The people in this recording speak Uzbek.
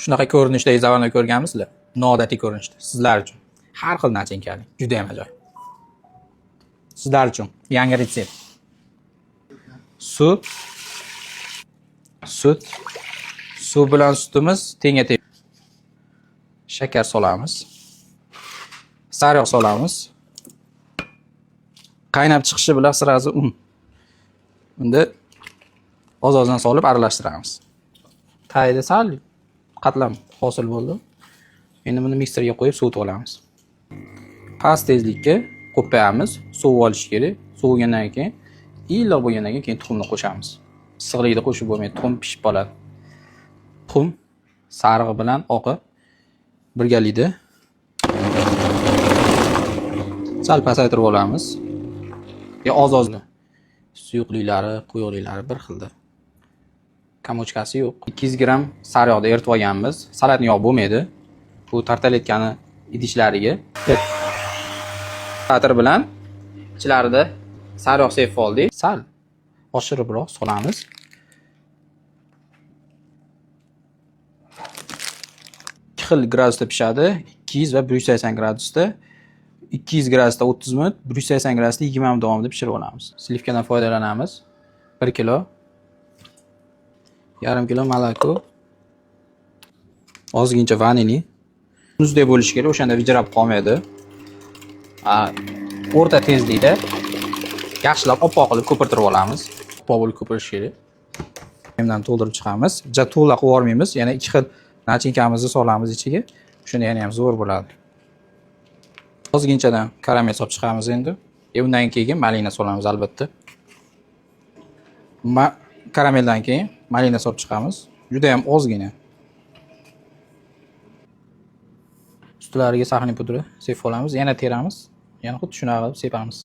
Shunaqa ko'rinishdagi zavodni ko'rganmisizlar? Noodatiy ko'rinishda. Sizlar uchun har xil nachinkali, juda ham ajoyib. Sizlar uchun yangi retsept. Sut. Suv bilan sutimiz tenga-teng. Shakar solamiz. Sariyog' solamiz. Qaynab chiqishi bilan sirazi un. Unda oz-ozdan solib aralashtiramiz. Tayida sal qatlam hosil bo'ldi. Endi buni mikserga qo'yib sovutib olamiz. Past tezlikka qo'payamiz. Sovib olish kerak. Sovigandan keyin iliq bo'lgandan keyin tuxumni qo'shamiz. Issiqlikda qo'shib bo'lmaydi, tuxum pishib qoladi. Tuxum sarig'i bilan oqi birgalikda sal pasaytirib olamiz. Oz-ozdan suyuqliklari, quyuqliklari bir xilda. Kamochkasi yo'q. 200 gram sariyog'da eritib olganmiz. Salatni yog' bo'lmaydi. Bu tartaletkani idishlariga patir bilan ichlarida sariyog' sepib oldik. Sal oshiribroq solamiz. Ikki xil gradusda pishadi. 200 va 180 gradusda. 200 gradusda 30 minut, 180 gradusda 20 minut davomida pishirib olamiz. Slivkadan foydalanamiz. 1 kilo. Yarim kilo moloko. Ozgincha vanilin. Muzdek bo'lishi kerak, o'shanda vijrab qolmaydi. O'rta tezlikda yaxshilab oppoq qilib ko'pirtirib olamiz. Oppoq bo'lib ko'pirish kerak. Bundan to'ldirib chiqamiz. To'la qilib yormaymiz. Yana ikki xil nachinkamizni solamiz ichiga. Shunda yana ham zo'r bo'ladi. Ozginchadan karamel solib chiqamiz endi. Undan keyin malina solamiz albatta. Karameldan keyin malina solib chiqamiz. Juda ham ozgina. Ustlariga saxni pudri sepib olamiz, yana teramiz. Yana xuddi shunaqa qilib sepamiz.